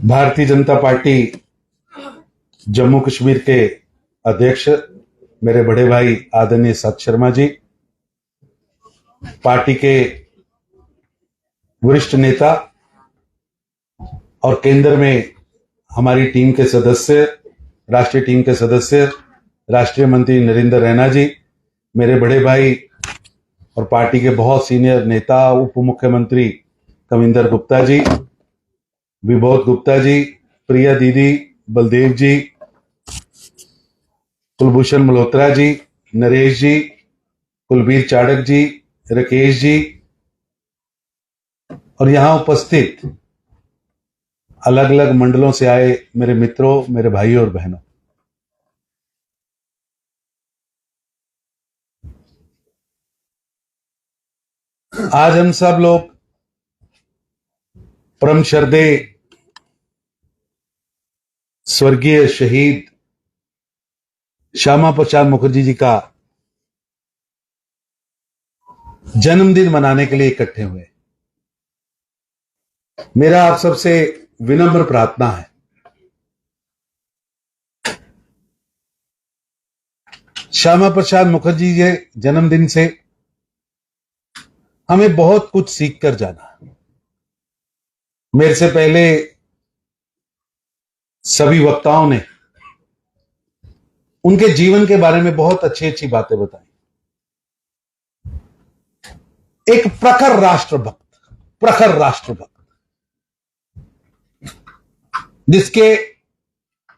Bharatiya Janata party Jammu Kashmir के अध्यक्ष मेरे बड़े भाई आदरणीय सत शर्मा जी, पार्टी के वरिष्ठ नेता और केंद्र में हमारी टीम के सदस्य, राष्ट्रीय टीम के सदस्य, राष्ट्रीय मंत्री नरेंद्र रैना जी, मेरे बड़े भाई और पार्टी के बहुत सीनियर नेता उप मुख्यमंत्री कविंदर गुप्ता जी, विबोध गुप्ता जी, प्रिया दीदी, बलदेव जी, कुलभूषण मल्होत्रा जी, नरेश जी, कुलबीर चाड़क जी, राकेश जी और यहां उपस्थित अलग अलग मंडलों से आए मेरे मित्रों, मेरे भाइयों और बहनों, आज हम सब लोग परम श्रद्धेय स्वर्गीय शहीद श्यामा प्रसाद मुखर्जी जी का जन्मदिन मनाने के लिए इकट्ठे हुए। मेरा आप सबसे विनम्र प्रार्थना है, श्यामा प्रसाद मुखर्जी के जन्मदिन से हमें बहुत कुछ सीख कर जाना है। मेरे से पहले सभी वक्ताओं ने उनके जीवन के बारे में बहुत अच्छी अच्छी बातें बताई। एक प्रखर राष्ट्रभक्त जिसके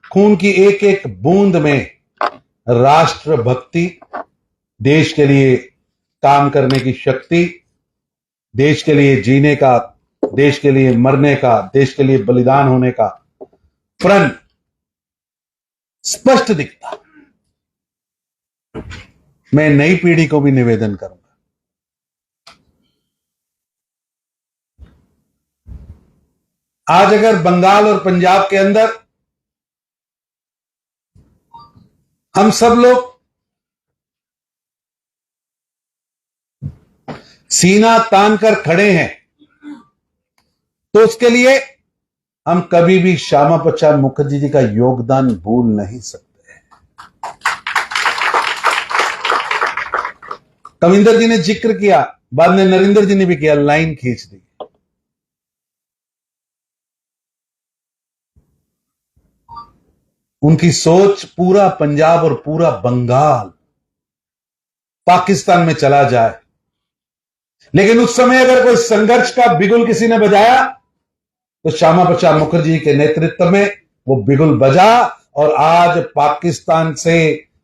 खून की एक एक बूंद में राष्ट्रभक्ति, देश के लिए काम करने की शक्ति, देश के लिए जीने का, देश के लिए मरने का, देश के लिए बलिदान होने का प्रण स्पष्ट दिखता। मैं नई पीढ़ी को भी निवेदन करूंगा, आज अगर बंगाल और पंजाब के अंदर हम सब लोग सीना तान कर खड़े हैं तो उसके लिए हम कभी भी श्यामा प्रसाद मुखर्जी जी का योगदान भूल नहीं सकते। कविंदर जी ने जिक्र किया, बाद में नरेंद्र जी ने भी किया, लाइन खींच दी। उनकी सोच पूरा पंजाब और पूरा बंगाल पाकिस्तान में चला जाए, लेकिन उस समय अगर कोई संघर्ष का बिगुल किसी ने बजाया तो श्यामा प्रसाद मुखर्जी के नेतृत्व में वो बिगुल बजा और आज पाकिस्तान से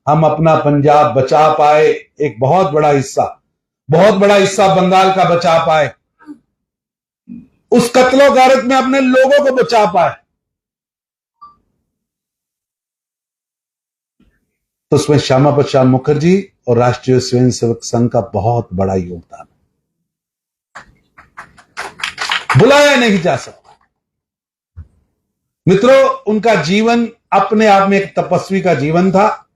हम अपना पंजाब बचा पाए। एक बहुत बड़ा हिस्सा बंगाल का बचा पाए, उस कत्लो गारत में अपने लोगों को बचा पाए, तो उसमें श्यामा प्रसाद मुखर्जी और राष्ट्रीय स्वयंसेवक संघ का बहुत बड़ा योगदान बुलाया नहीं जा सकता। मित्रों, उनका जीवन अपने आप में एक तपस्वी का जीवन था।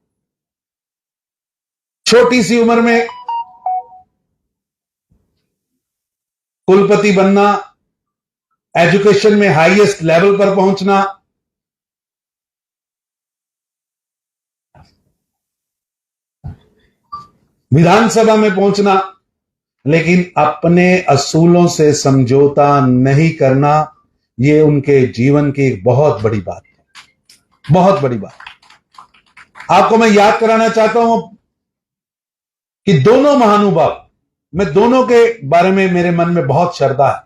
छोटी सी उम्र में कुलपति बनना, एजुकेशन में हाईएस्ट लेवल पर पहुंचना, विधानसभा में पहुंचना, लेकिन अपने असूलों से समझौता नहीं करना, यह उनके जीवन की एक बहुत बड़ी बात है, बहुत बड़ी बात। आपको मैं याद कराना चाहता हूं कि दोनों महानुभाव, मैं दोनों के बारे में मेरे मन में बहुत श्रद्धा है,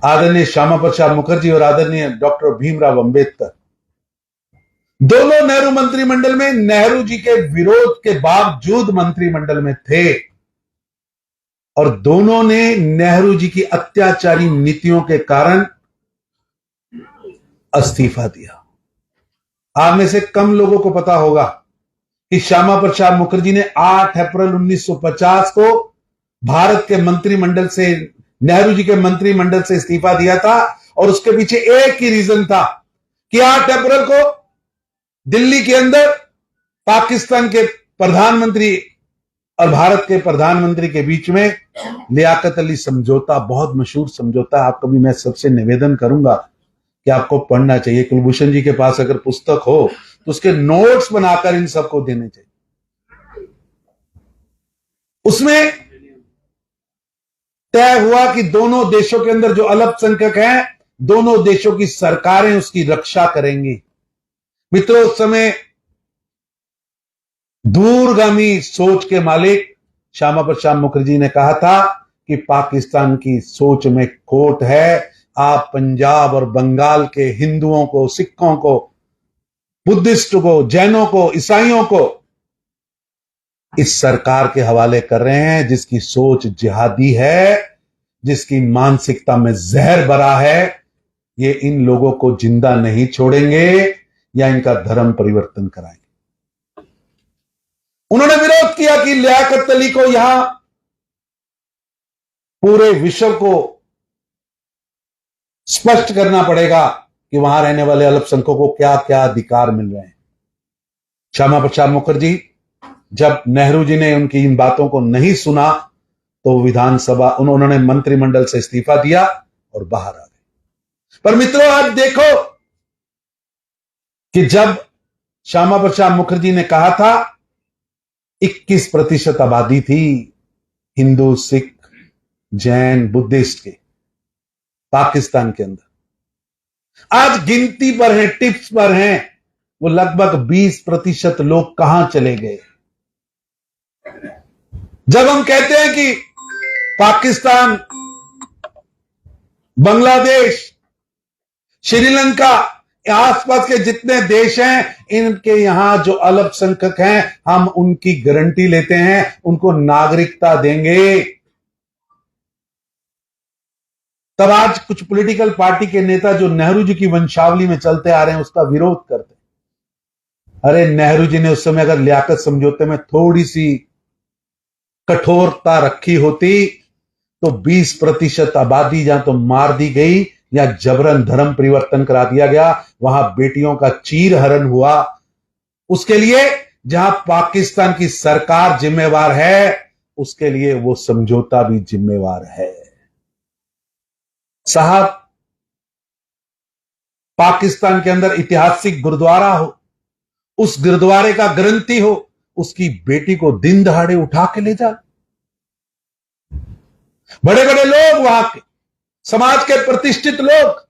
आदरणीय श्यामा प्रसाद मुखर्जी और आदरणीय डॉक्टर भीमराव अंबेडकर, दोनों नेहरू मंत्रिमंडल में नेहरू जी के विरोध के बावजूद मंत्रिमंडल में थे और दोनों ने नेहरू जी की अत्याचारी नीतियों के कारण इस्तीफा दिया। आप में से कम लोगों को पता होगा कि श्यामा प्रसाद मुखर्जी ने 8 अप्रैल 1950 को भारत के मंत्रिमंडल से, नेहरू जी के मंत्रिमंडल से इस्तीफा दिया था और उसके पीछे एक ही रीजन था कि 8 अप्रैल को दिल्ली के अंदर पाकिस्तान के प्रधानमंत्री और भारत के प्रधानमंत्री के बीच में लियाकत अली समझौता, बहुत मशहूर समझौता। आप कभी, मैं सबसे निवेदन करूंगा कि आपको पढ़ना चाहिए। कुलभूषण जी के पास अगर पुस्तक हो तो उसके नोट्स बनाकर इन सबको देने चाहिए। उसमें तय हुआ कि दोनों देशों के अंदर जो अल्पसंख्यक हैं, दोनों देशों की सरकारें उसकी रक्षा करेंगी। मित्रों, उस समय दूरगामी सोच के मालिक श्यामा प्रसाद मुखर्जी ने कहा था कि पाकिस्तान की सोच में खोट है। आप पंजाब और बंगाल के हिंदुओं को, सिखों को, बुद्धिस्ट को, जैनों को, ईसाइयों को इस सरकार के हवाले कर रहे हैं जिसकी सोच जिहादी है, जिसकी मानसिकता में जहर भरा है। ये इन लोगों को जिंदा नहीं छोड़ेंगे या इनका धर्म परिवर्तन कराएंगे। उन्होंने विरोध किया कि लियाकत अली को यहां पूरे विश्व को स्पष्ट करना पड़ेगा कि वहां रहने वाले अल्पसंख्यकों को क्या क्या अधिकार मिल रहे हैं। श्यामा प्रसाद मुखर्जी, जब नेहरू जी ने उनकी इन बातों को नहीं सुना तो विधानसभा, उन्होंने मंत्रिमंडल से इस्तीफा दिया और बाहर आ गए। पर मित्रों, आज देखो कि जब श्यामा प्रसाद मुखर्जी ने कहा था 21% आबादी थी हिंदू, सिख, जैन, बुद्धिस्ट के पाकिस्तान के अंदर, आज गिनती पर है, टिप्स पर हैं, वो लगभग 20% लोग कहां चले गए। जब हम कहते हैं कि पाकिस्तान, बांग्लादेश, श्रीलंका, आसपास के जितने देश हैं, इनके यहां जो अल्पसंख्यक हैं, हम उनकी गारंटी लेते हैं, उनको नागरिकता देंगे। तब आज कुछ पॉलिटिकल पार्टी के नेता जो नेहरू जी की वंशावली में चलते आ रहे हैं उसका विरोध करते हैं। अरे, नेहरू जी ने उस समय अगर लियाकत समझौते में थोड़ी सी कठोरता रखी होती तो 20% आबादी जहां तो मार दी गई या जबरन धर्म परिवर्तन करा दिया गया, वहां बेटियों का चीरहरण हुआ। उसके लिए जहां पाकिस्तान की सरकार जिम्मेवार है, उसके लिए वो समझौता भी जिम्मेवार है। साहब, पाकिस्तान के अंदर ऐतिहासिक गुरुद्वारा हो, उस गुरुद्वारे का ग्रंथी हो, उसकी बेटी को दिन दहाड़े उठा के ले जा। बड़े बड़े लोग, वहां के समाज के प्रतिष्ठित लोग,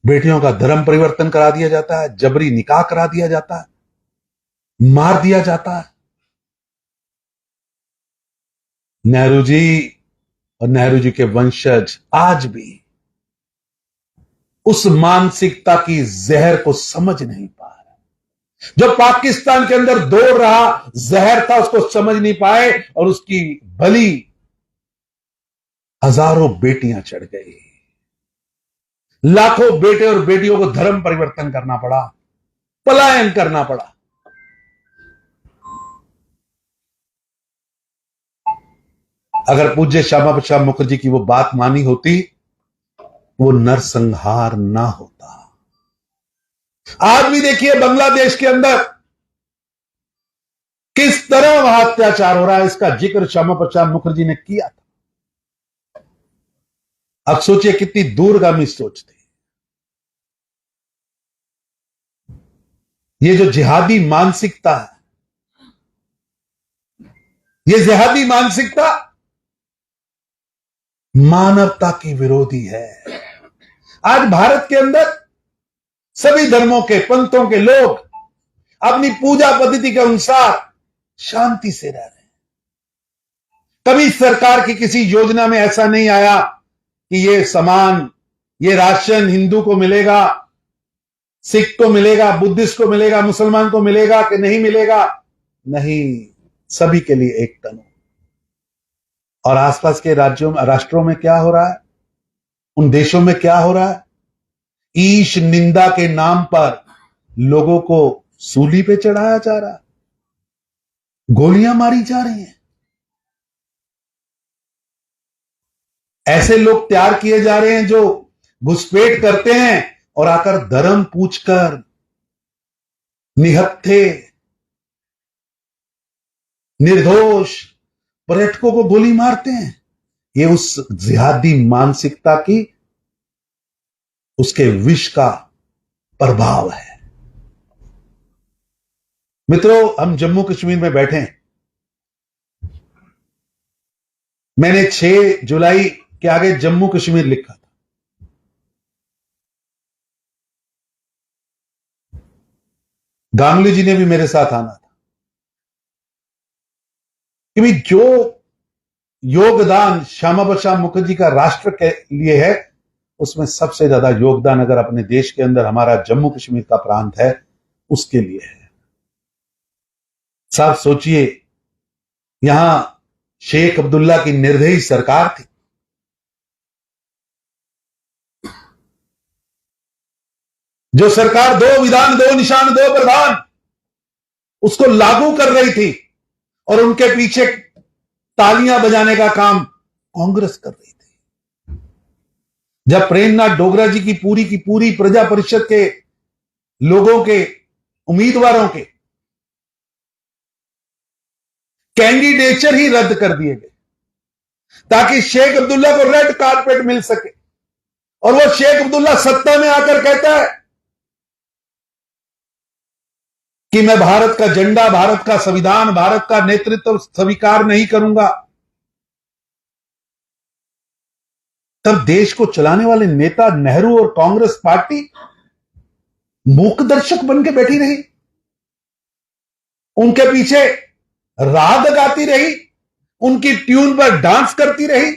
बेटियों का धर्म परिवर्तन करा दिया जाता है, जबरी निकाह करा दिया जाता है, मार दिया जाता है। नेहरू जी और नेहरू जी के वंशज आज भी उस मानसिकता की जहर को समझ नहीं पा रहे। जो पाकिस्तान के अंदर दौड़ रहा जहर था, उसको समझ नहीं पाए और उसकी बलि हजारों बेटियां चढ़ गई। लाखों बेटे और बेटियों को धर्म परिवर्तन करना पड़ा, पलायन करना पड़ा। अगर पूज्य श्यामा प्रसाद मुखर्जी की वो बात मानी होती, वो नरसंहार ना होता। आज भी देखिए बांग्लादेश के अंदर किस तरह वहां अत्याचार हो रहा है, इसका जिक्र श्यामा प्रसाद मुखर्जी ने किया था। अब सोचिए कितनी दूरगामी सोच थी। ये जो जिहादी मानसिकता है, ये जिहादी मानसिकता मानवता की विरोधी है। आज भारत के अंदर सभी धर्मों के, पंथों के लोग अपनी पूजा पद्धति के अनुसार शांति से रह रहे हैं। कभी सरकार की किसी योजना में ऐसा नहीं आया कि ये सामान, ये राशन हिंदू को मिलेगा, सिख को मिलेगा, बुद्धिस्ट को मिलेगा, मुसलमान को मिलेगा कि नहीं मिलेगा। नहीं, सभी के लिए एक कानून। और आसपास के राज्यों में, राष्ट्रों में क्या हो रहा है, उन देशों में क्या हो रहा है? ईश निंदा के नाम पर लोगों को सूली पे चढ़ाया जा रहा है, गोलियां मारी जा रही हैं। ऐसे लोग तैयार किए जा रहे हैं जो घुसपैठ करते हैं और आकर धर्म पूछकर निहत्थे निर्दोष पर्यटकों को गोली मारते हैं। ये उस जिहादी मानसिकता की, उसके विष का प्रभाव है। मित्रों, हम जम्मू कश्मीर में बैठे हैं। मैंने 6 जुलाई के आगे जम्मू कश्मीर लिखा था। गांगुली जी ने भी मेरे साथ आना था कि भाई जो योगदान श्यामा प्रसाद मुखर्जी का राष्ट्र के लिए है, उसमें सबसे ज्यादा योगदान अगर अपने देश के अंदर हमारा जम्मू कश्मीर का प्रांत है, उसके लिए है। साहब सोचिए, यहां शेख अब्दुल्ला की निर्दयी सरकार थी। जो सरकार 2 विधान 2 निशान 2 प्रधान उसको लागू कर रही थी, और उनके पीछे तालियां बजाने का काम कांग्रेस कर रही थी। जब प्रेमनाथ डोगरा जी की पूरी प्रजा परिषद के लोगों के, उम्मीदवारों के कैंडिडेचर ही रद्द कर दिए गए ताकि शेख अब्दुल्ला को रेड कारपेट मिल सके, और वो शेख अब्दुल्ला सत्ता में आकर कहता है कि मैं भारत का झंडा, भारत का संविधान, भारत का नेतृत्व स्वीकार नहीं करूंगा। तब देश को चलाने वाले नेता नेहरू और कांग्रेस पार्टी मूक दर्शक बन के बैठी रही, उनके पीछे राग गाती रही, उनकी ट्यून पर डांस करती रही।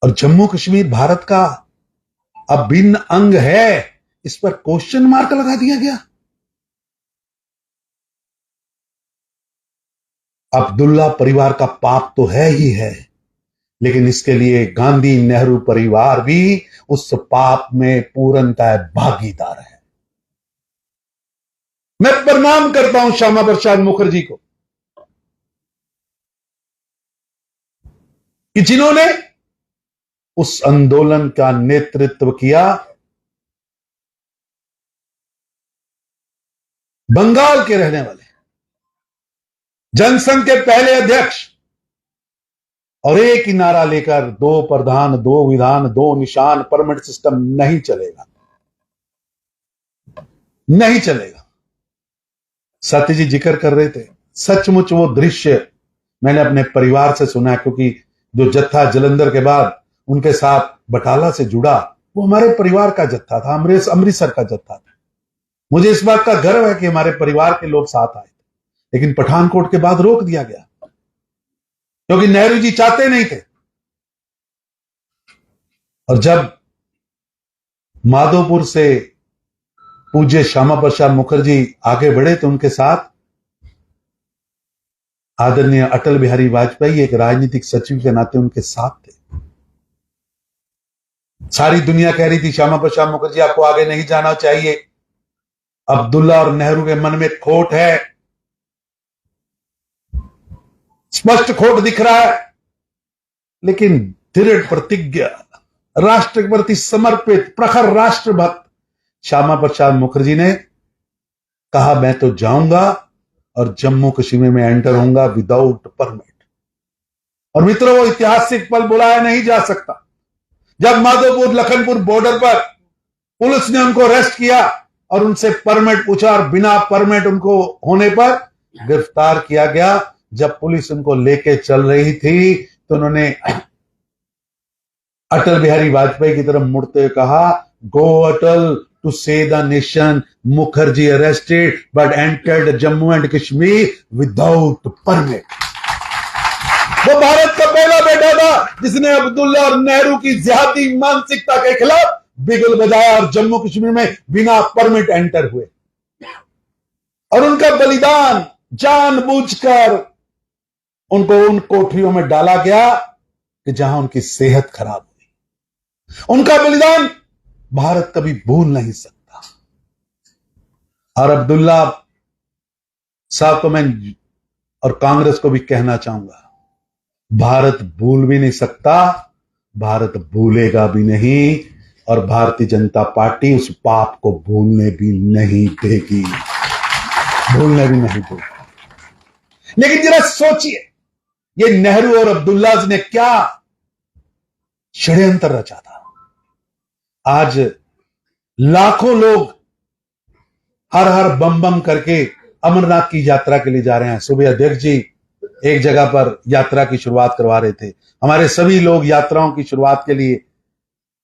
और जम्मू कश्मीर भारत का अभिन्न अंग है, इस पर क्वेश्चन मार्क लगा दिया गया। अब्दुल्ला परिवार का पाप तो है ही है, लेकिन इसके लिए गांधी नेहरू परिवार भी उस पाप में पूर्णतः भागीदार है। मैं प्रणाम करता हूं श्यामा प्रसाद मुखर्जी को कि जिन्होंने उस आंदोलन का नेतृत्व किया। बंगाल के रहने वाले, जनसंघ के पहले अध्यक्ष, और एक ही नारा लेकर 2 प्रधान 2 विधान 2 निशान, परमिट सिस्टम नहीं चलेगा, नहीं चलेगा। सत्य जी जिक्र कर रहे थे, सचमुच वो दृश्य मैंने अपने परिवार से सुना, क्योंकि जो जत्था जलंधर के बाद उनके साथ बटाला से जुड़ा, वो हमारे परिवार का जत्था था, अमृतसर का जत्था था। मुझे इस बात का गर्व है कि हमारे परिवार के लोग साथ आए थे, लेकिन पठानकोट के बाद रोक दिया गया क्योंकि नेहरू जी चाहते नहीं थे। और जब माधोपुर से पूज्य श्यामा प्रसाद मुखर्जी आगे बढ़े तो उनके साथ आदरणीय अटल बिहारी वाजपेयी एक राजनीतिक सचिव के नाते उनके साथ थे। सारी दुनिया कह रही थी श्यामा प्रसाद मुखर्जी आपको आगे नहीं जाना चाहिए, अब्दुल्ला और नेहरू के मन में खोट है, स्पष्ट खोट दिख रहा है। लेकिन दृढ़ प्रतिज्ञा, राष्ट्र के प्रति समर्पित प्रखर राष्ट्रभक्त श्यामा प्रसाद मुखर्जी ने कहा मैं तो जाऊंगा और जम्मू कश्मीर में एंटर होऊंगा विदाउट परमिट। और मित्रों, वो ऐतिहासिक पल बुलाया नहीं जा सकता जब माधोपुर लखनपुर बॉर्डर पर पुलिस ने उनको अरेस्ट किया और उनसे परमिट पूछा और बिना परमिट उनको होने पर गिरफ्तार किया गया। जब पुलिस उनको लेके चल रही थी तो उन्होंने अटल बिहारी वाजपेयी की तरफ मुड़ते हुए कहा, गो अटल टू से the nation, Mukherjee arrested but entered Jammu and Kashmir without permit. वो भारत का पहला बेटा था जिसने अब्दुल्ला और नेहरू की जिहादी मानसिकता के खिलाफ बिगुल बजाया और जम्मू कश्मीर में बिना परमिट एंटर हुए। और उनका बलिदान जानबूझकर उनको उन कोठरियों में डाला गया कि जहां उनकी सेहत खराब हुई। उनका बलिदान भारत कभी भूल नहीं सकता। और अब्दुल्ला साहब को मैं और कांग्रेस को भी कहना चाहूंगा, भारत भूल भी नहीं सकता, भारत भूलेगा भी नहीं। और भारतीय जनता पार्टी उस पाप को भूलने भी नहीं देगी, भूलने भी नहीं देगी। लेकिन जरा सोचिए, ये नेहरू और अब्दुल्ला ने क्या षड्यंत्र रचा था। आज लाखों लोग हर हर बम बम करके अमरनाथ की यात्रा के लिए जा रहे हैं। सुबह अध्यक्ष जी एक जगह पर यात्रा की शुरुआत करवा रहे थे। हमारे सभी लोग यात्राओं की शुरुआत के लिए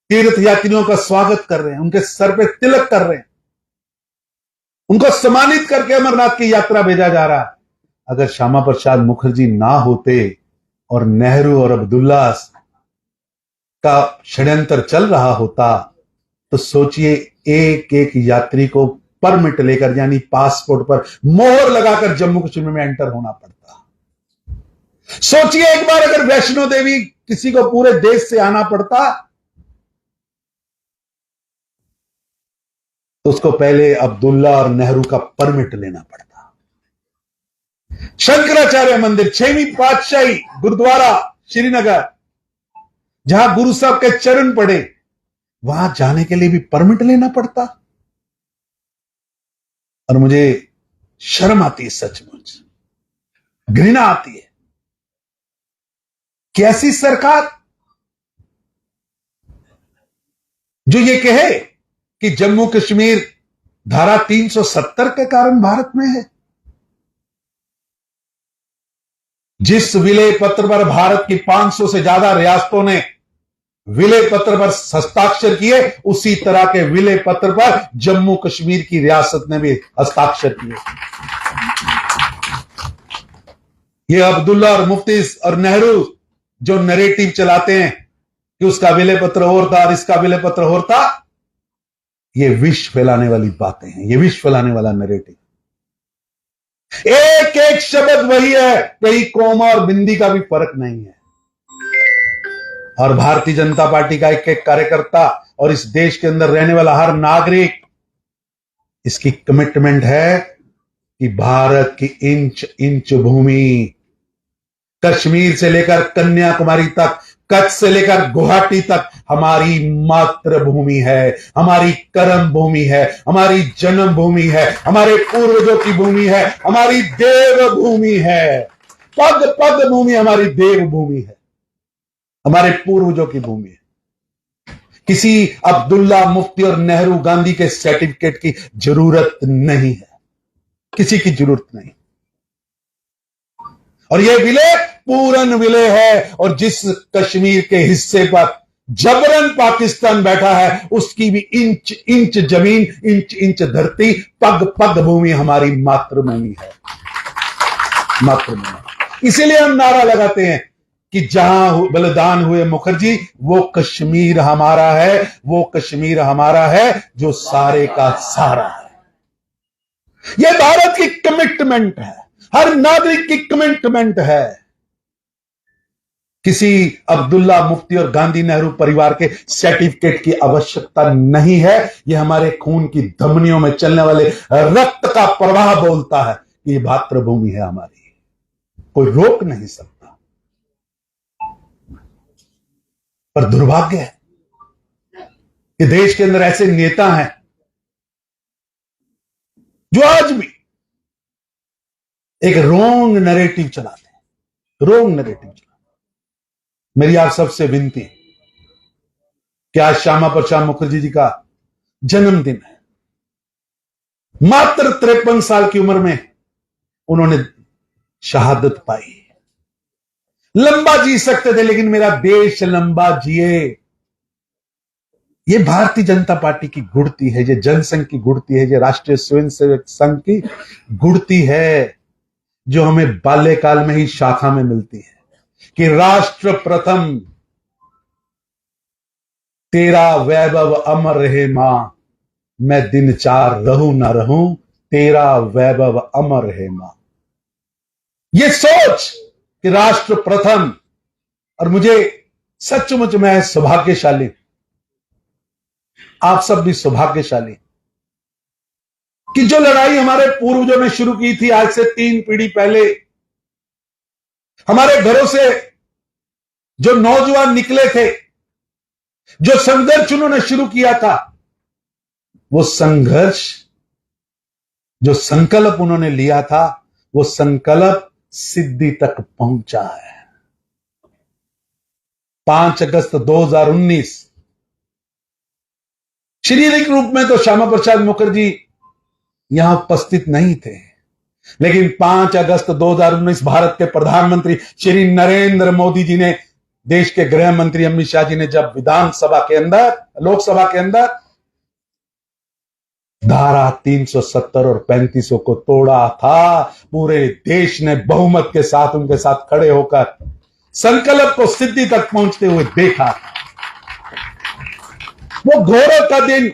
तीर्थ यात्रियों का स्वागत कर रहे हैं, उनके सर पे तिलक कर रहे हैं, उनको सम्मानित करके अमरनाथ की यात्रा भेजा जा रहा है। अगर श्यामा प्रसाद मुखर्जी ना होते और नेहरू और अब्दुल्ला का षड्यंत्र चल रहा होता, तो सोचिए एक एक यात्री को परमिट लेकर यानी पासपोर्ट पर मोहर लगाकर जम्मू कश्मीर में एंटर होना पड़ता। सोचिए एक बार अगर वैष्णो देवी किसी को पूरे देश से आना पड़ता तो उसको पहले अब्दुल्ला और नेहरू का परमिट लेना पड़ता। शंकराचार्य मंदिर, 6वीं पातशाही गुरुद्वारा श्रीनगर, जहां गुरु साहब के चरण पड़े, वहां जाने के लिए भी परमिट लेना पड़ता। और मुझे शर्म आती है, सचमुच घृणा आती है कि ऐसी सरकार जो ये कहे कि जम्मू कश्मीर धारा 370 के कारण भारत में है। जिस विलय पत्र पर भारत की 500 से ज्यादा रियासतों ने विलय पत्र पर हस्ताक्षर किए, उसी तरह के विलय पत्र पर जम्मू कश्मीर की रियासत ने भी हस्ताक्षर किए। ये अब्दुल्ला और मुफ्ती और नेहरू जो नैरेटिव चलाते हैं कि उसका विलय पत्र और था और इसका विलय पत्र और था, ये विष फैलाने वाली बातें हैं, ये विष फैलाने वाला नैरेटिव। एक एक शब्द वही है, कहीं कोमा और बिंदी का भी फर्क नहीं है। और भारतीय जनता पार्टी का एक एक कार्यकर्ता और इस देश के अंदर रहने वाला हर नागरिक, इसकी कमिटमेंट है कि भारत की इंच इंच भूमि, कश्मीर से लेकर कन्याकुमारी तक, कच्छ से लेकर गुवाहाटी तक हमारी मातृभूमि है, हमारी कर्म भूमि है, हमारी जन्म भूमि है, हमारे पूर्वजों की भूमि है, हमारी देव भूमि है। पग पग भूमि हमारी देव भूमि है, हमारे पूर्वजों की भूमि है। किसी अब्दुल्ला, मुफ्ती और नेहरू, गांधी के सर्टिफिकेट की जरूरत नहीं है, किसी की जरूरत नहीं। और यह विलय पूरन विलय है, और जिस कश्मीर के हिस्से पर जबरन पाकिस्तान बैठा है, उसकी भी इंच इंच जमीन, इंच इंच धरती, पग पग भूमि हमारी मातृभूमि है, मातृभूमि। इसीलिए हम नारा लगाते हैं कि जहां बलिदान हुए मुखर्जी, वो कश्मीर हमारा है, वो कश्मीर हमारा है जो सारे का सारा है। यह भारत की कमिटमेंट है, हर नागरिक की कमिटमेंट है। किसी अब्दुल्ला, मुफ्ती और गांधी, नेहरू परिवार के सर्टिफिकेट की आवश्यकता नहीं है। यह हमारे खून की धमनियों में चलने वाले रक्त का प्रवाह बोलता है कि यह मातृभूमि है हमारी, कोई रोक नहीं सकता। पर दुर्भाग्य है कि देश के अंदर ऐसे नेता हैं जो आज भी एक रोंग नैरेटिव चलाते हैं, रोंग नैरेटिव चलाते हैं। मेरी आप सबसे विनती है कि आज श्यामा प्रसाद मुखर्जी जी का जन्मदिन है। मात्र 53 साल की उम्र में उन्होंने शहादत पाई। लंबा जी सकते थे, लेकिन मेरा देश लंबा जिए। यह भारतीय जनता पार्टी की गुड़ती है, यह जनसंघ की गुड़ती है, यह राष्ट्रीय स्वयंसेवक संघ की गुड़ती है, जो हमें बाल्यकाल में ही शाखा में मिलती है कि राष्ट्र प्रथम, तेरा वैभव अमर रहे मां, मैं दिन चार रहूं ना रहूं, तेरा वैभव अमर रहे मां। यह सोच कि राष्ट्र प्रथम, और मुझे सचमुच मैं सौभाग्यशाली, आप सब भी सौभाग्यशाली कि जो लड़ाई हमारे पूर्वजों ने शुरू की थी आज से 3 पीढ़ी पहले, हमारे घरों से जो नौजवान निकले थे, जो संघर्ष उन्होंने शुरू किया था, वो संघर्ष, जो संकल्प उन्होंने लिया था, वो संकल्प सिद्धि तक पहुंचा है। 5 अगस्त 2019 शारीरिक रूप में तो श्यामा प्रसाद मुखर्जी यहां उपस्थित नहीं थे, लेकिन 5 अगस्त 2019 भारत के प्रधानमंत्री श्री नरेंद्र मोदी जी ने, देश के गृह मंत्री अमित शाह जी ने जब विधानसभा के अंदर, लोकसभा के अंदर धारा 370 और 35 को तोड़ा था, पूरे देश ने बहुमत के साथ उनके साथ खड़े होकर संकल्प को सिद्धि तक पहुंचते हुए देखा। वो गौरव का दिन,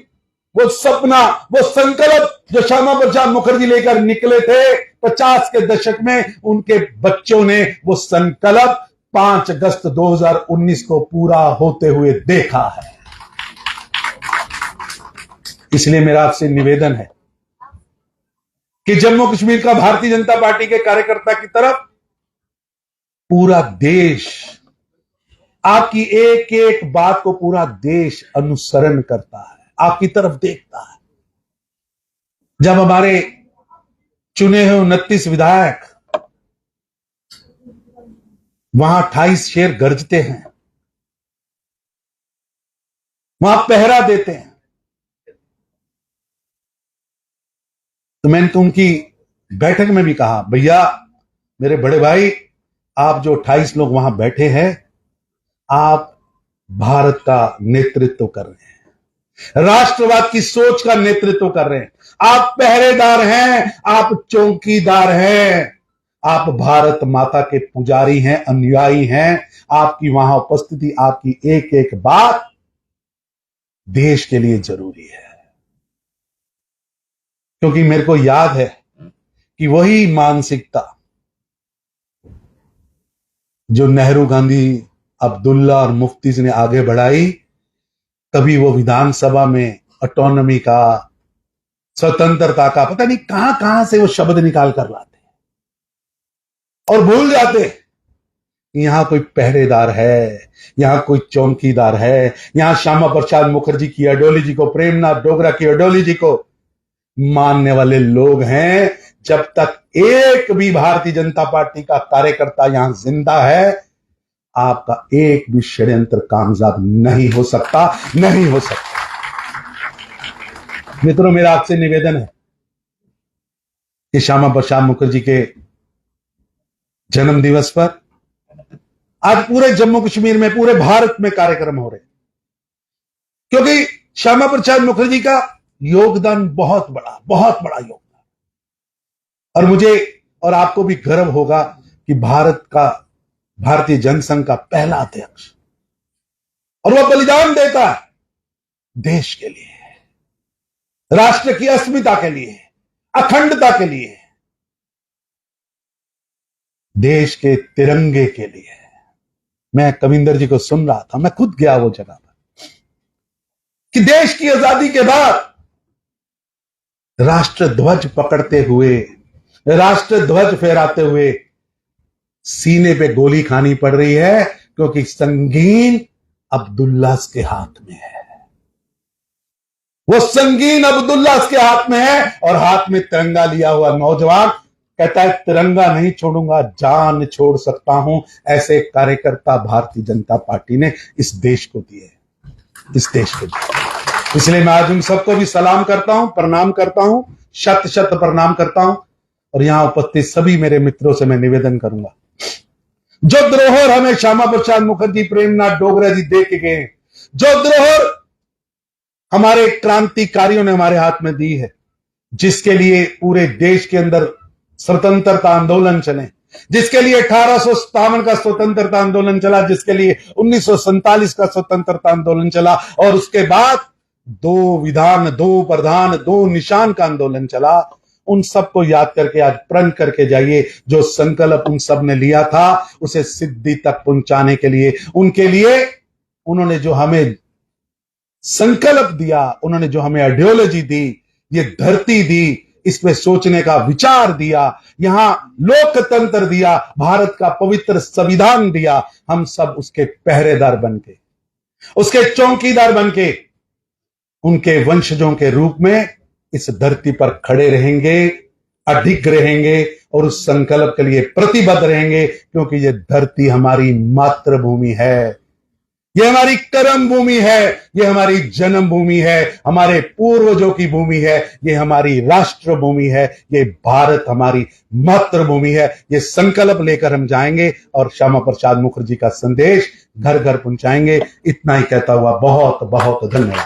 वो सपना, वो संकल्प जो श्यामा प्रसाद मुखर्जी लेकर निकले थे 50 के दशक में, उनके बच्चों ने वो संकल्प 5 अगस्त 2019 को पूरा होते हुए देखा है। इसलिए मेरा आपसे निवेदन है कि जम्मू कश्मीर का भारतीय जनता पार्टी के कार्यकर्ता की तरफ पूरा देश, आपकी एक एक बात को पूरा देश अनुसरण करता है, आपकी तरफ देखता है। जब हमारे चुने हुए 29 विधायक वहां 28 शेर गरजते हैं, वहां पहरा देते हैं, तो मैंने तो उनकी बैठक में भी कहा, भैया मेरे बड़े भाई, आप जो 28 लोग वहां बैठे हैं, आप भारत का नेतृत्व कर रहे हैं, राष्ट्रवाद की सोच का नेतृत्व कर रहे हैं, आप पहरेदार हैं, आप चौकीदार हैं, आप भारत माता के पुजारी हैं, अनुयायी हैं। आपकी वहां उपस्थिति, आपकी एक एक बात देश के लिए जरूरी है। क्योंकि मेरे को याद है कि वही मानसिकता जो नेहरू, गांधी, अब्दुल्ला और मुफ्ती ने आगे बढ़ाई, कभी वो विधानसभा में ऑटोनॉमी का, स्वतंत्रता का, पता नहीं कहां कहां से वो शब्द निकाल कर लाते और भूल जाते यहां कोई पहरेदार है, यहां कोई चौकीदार है, यहां श्यामा प्रसाद मुखर्जी की आइडियोलॉजी को, प्रेमनाथ डोगरा की आइडियोलॉजी को मानने वाले लोग हैं। जब तक एक भी भारतीय जनता पार्टी का कार्यकर्ता यहां जिंदा है, आपका एक भी षड्यंत्र कामयाब नहीं हो सकता, नहीं हो सकता। मित्रों, मेरा आपसे निवेदन है कि श्यामा प्रसाद मुखर्जी के जन्म दिवस पर आज पूरे जम्मू कश्मीर में, पूरे भारत में कार्यक्रम हो रहे, क्योंकि श्यामा प्रसाद मुखर्जी का योगदान बहुत बड़ा योगदान, और मुझे और आपको भी गर्व होगा कि भारत का, भारतीय जनसंघ का पहला अध्यक्ष, और वह बलिदान देता है देश के लिए, राष्ट्र की अस्मिता के लिए, अखंडता के लिए, देश के तिरंगे के लिए। मैं कविंदर जी को सुन रहा था, मैं खुद गया वो जगह पर, कि देश की आजादी के बाद राष्ट्र ध्वज पकड़ते हुए, राष्ट्र ध्वज फहराते हुए सीने पे गोली खानी पड़ रही है, क्योंकि संगीन अब्दुल्ला के हाथ में है, वो संगीन अब्दुल्ला के हाथ में है, और हाथ में तिरंगा लिया हुआ नौजवान कहता है तिरंगा नहीं छोड़ूंगा, जान छोड़ सकता हूं। ऐसे कार्यकर्ता भारतीय जनता पार्टी ने इस देश को दिए, इस देश को दिए। इसलिए मैं आज उन सबको भी सलाम करता हूं, प्रणाम करता हूं, शत शत प्रणाम करता हूं, और यहां उपस्थित सभी मेरे मित्रों से मैं निवेदन करूंगा, जो धरोहर हमें श्यामा प्रसाद मुखर्जी, प्रेमनाथ डोगरा जी दे के गए, जो धरोहर हमारे क्रांतिकारियों ने हमारे हाथ में दी है, जिसके लिए पूरे देश के अंदर स्वतंत्रता आंदोलन चले, जिसके लिए 1857 का स्वतंत्रता आंदोलन चला, जिसके लिए 1947 का स्वतंत्रता आंदोलन चला, और उसके बाद 2 विधान, 2 प्रधान, 2 निशान का आंदोलन चला। उन सबको याद करके आज प्रण करके जाइए, जो संकल्प उन सब ने लिया था उसे सिद्धि तक पहुंचाने के लिए, उनके लिए उन्होंने जो हमें संकल्प दिया, उन्होंने जो हमें आइडियोलॉजी दी, ये धरती दी, इस पे सोचने का विचार दिया, यहां लोकतंत्र दिया, भारत का पवित्र संविधान दिया, हम सब उसके पहरेदार बन गए। उसके चौकीदार बनके उनके वंशजों के रूप में इस धरती पर खड़े रहेंगे, अडिग रहेंगे और उस संकल्प के लिए प्रतिबद्ध रहेंगे, क्योंकि ये धरती हमारी मातृभूमि है, ये हमारी कर्म भूमि है, ये हमारी जन्म भूमि है, हमारे पूर्वजों की भूमि है, ये हमारी राष्ट्र भूमि है, ये भारत हमारी मातृभूमि है। ये संकल्प लेकर हम जाएंगे और श्यामा प्रसाद मुखर्जी का संदेश घर घर पहुंचाएंगे। इतना ही कहता हुआ बहुत बहुत धन्यवाद।